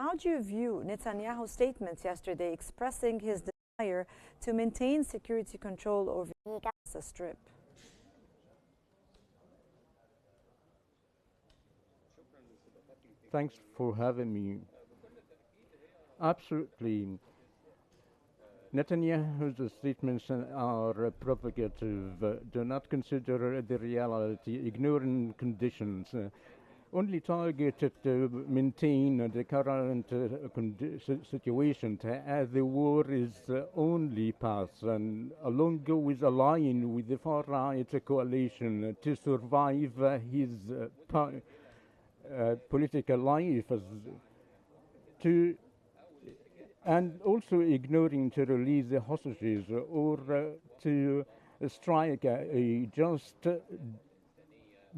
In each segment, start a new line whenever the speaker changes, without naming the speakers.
how do you view Netanyahu's statements yesterday expressing his desire to maintain security control over the Gaza Strip?
Thanks for having me. Absolutely. Netanyahu's statements are provocative, do not consider the reality, ignoring conditions, only targeted to maintain the current situation as the war is only path, and along with allying with the far-right coalition to survive his political life, and also ignoring to release the hostages or to strike a just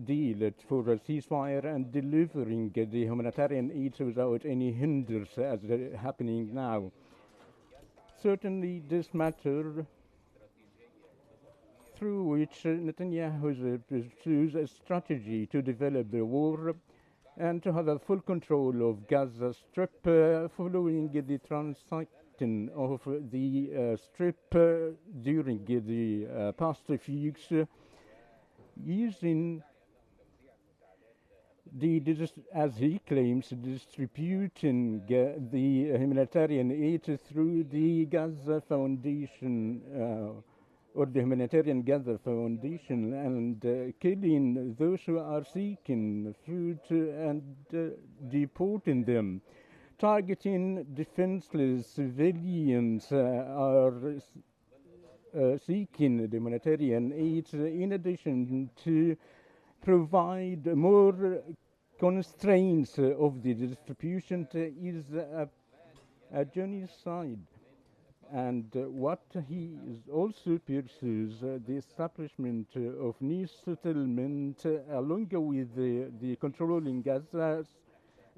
deal for a ceasefire and delivering the humanitarian aid without any hindrance as happening now. Certainly this matter through which Netanyahu pursues a strategy to develop the war and to have a full control of Gaza Strip following the transiting of the Strip during the past few weeks, using as he claims, distributing the humanitarian aid through the Gaza Foundation or the Humanitarian Gaza Foundation, and killing those who are seeking food and deporting them. Targeting defenseless civilians are seeking the humanitarian aid, in addition to provide more constraints of the distribution, is a genocide. And what he also pursues, the establishment of new settlement along with the controlling Gaza,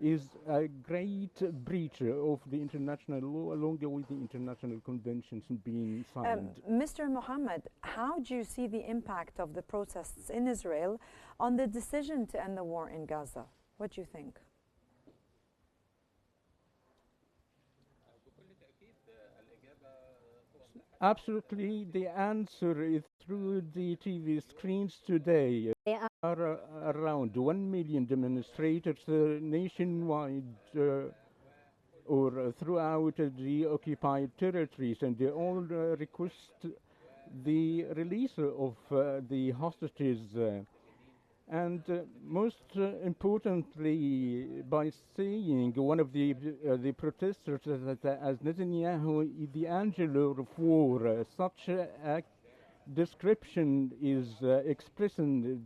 is a great breach of the international law along with the international conventions being signed.
Mr. Mohammed, how do you see the impact of the protests in Israel on the decision to end the war in Gaza? What do you think?
Absolutely, the answer is through the TV screens today. There are around 1 million demonstrators nationwide or throughout the occupied territories, and they all request the release of the hostages. And most importantly, by saying one of the protesters that as Netanyahu is the angel of war, such a description is expressing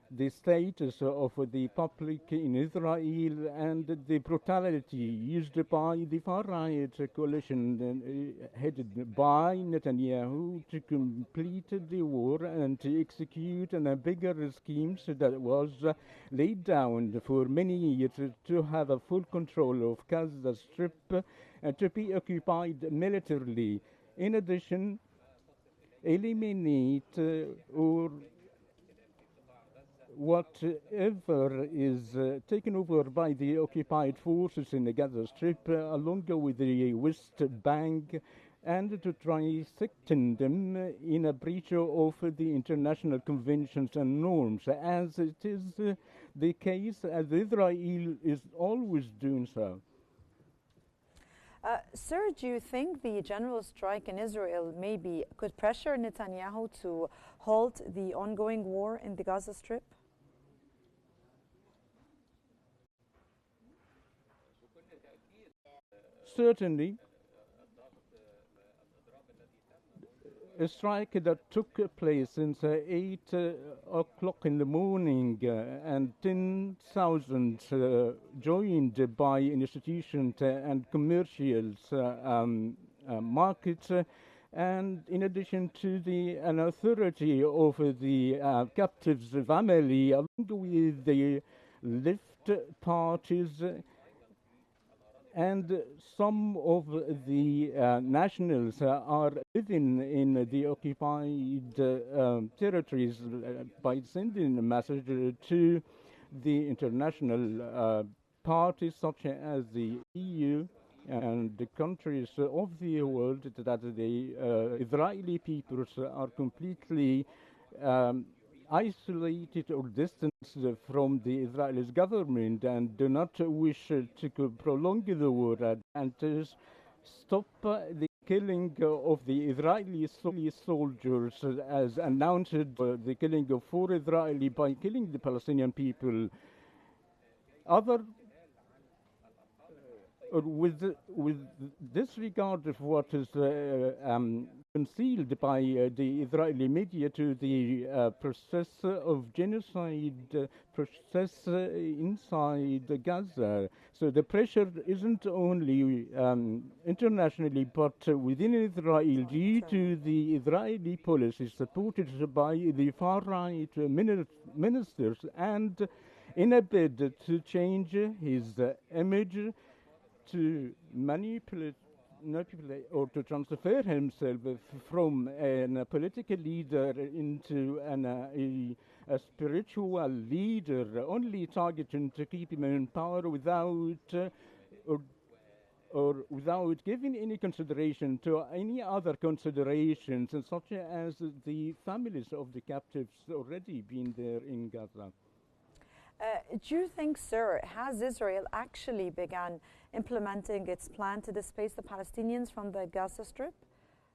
the status of the public in Israel and the brutality used by the far-right coalition headed by Netanyahu to complete the war and to execute a bigger schemes that was laid down for many years to have a full control of Gaza Strip and to be occupied militarily. In addition, eliminate or whatever is taken over by the occupied forces in the Gaza Strip, along with the West Bank, and to try secting them in a breach of the international conventions and norms, as it is the case, as Israel is always doing so.
Sir, do you think the general strike in Israel maybe could pressure Netanyahu to halt the ongoing war in the Gaza Strip?
Certainly, a strike that took place since 8 o'clock in the morning and 10,000 joined by institutions and commercials, markets, and in addition to an authority of the captives family, along with the left parties, and some of the nationals are living in the occupied territories by sending a message to the international parties such as the EU and the countries of the world that the Israeli peoples are completely isolated or distanced from the Israeli government and do not wish to prolong the war and to stop the killing of the Israeli soldiers as announced the killing of 4 Israeli by killing the Palestinian people. Other with disregard of what is concealed by the Israeli media to the process of genocide process inside Gaza. So the pressure isn't only internationally but within Israel due to the Israeli policy supported by the far-right ministers and in a bid to change his image to manipulate or to transfer himself from a political leader into a spiritual leader, only targeting to keep him in power without or without giving any consideration to any other considerations, such as the families of the captives already been there in Gaza.
Do you think, sir, has Israel actually begun implementing its plan to displace the Palestinians from the Gaza Strip?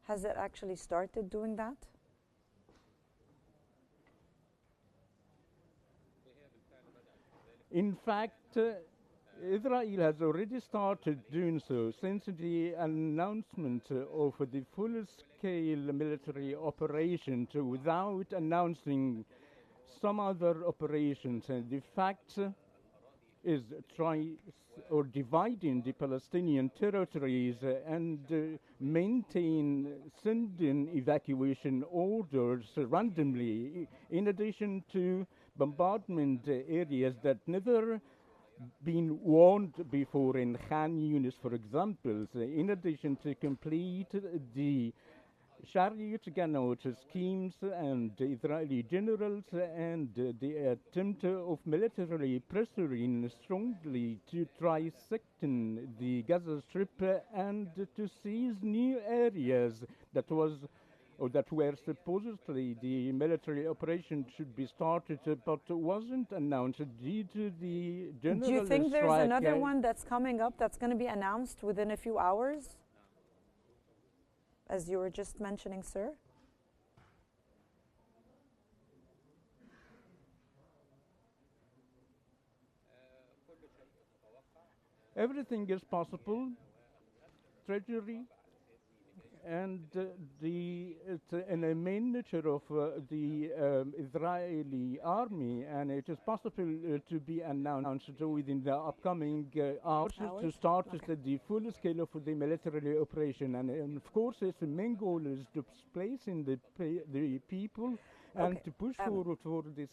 Has it actually started doing that?
In fact, Israel has already started doing so since the announcement of the full-scale military operation without announcing some other operations. And the fact is dividing the Palestinian territories and sending evacuation orders randomly, in addition to bombardment areas that never been warned before in Khan Yunis, for example, in addition to complete the Chariot Ganot schemes and Israeli generals and the attempt of militarily pressuring strongly to trisecting the Gaza Strip and to seize new areas that were supposedly the military operation should be started, but wasn't announced due to the general strike.
Do you think there's another one that's coming up that's going to be announced within a few hours, as you were just mentioning, sir?
Everything is possible. Treasury and the main nature of the Israeli army, and it is possible to be announced within the upcoming hours to start the full scale of the military operation. And of course, its main goal is to displace the people and to push forward for this.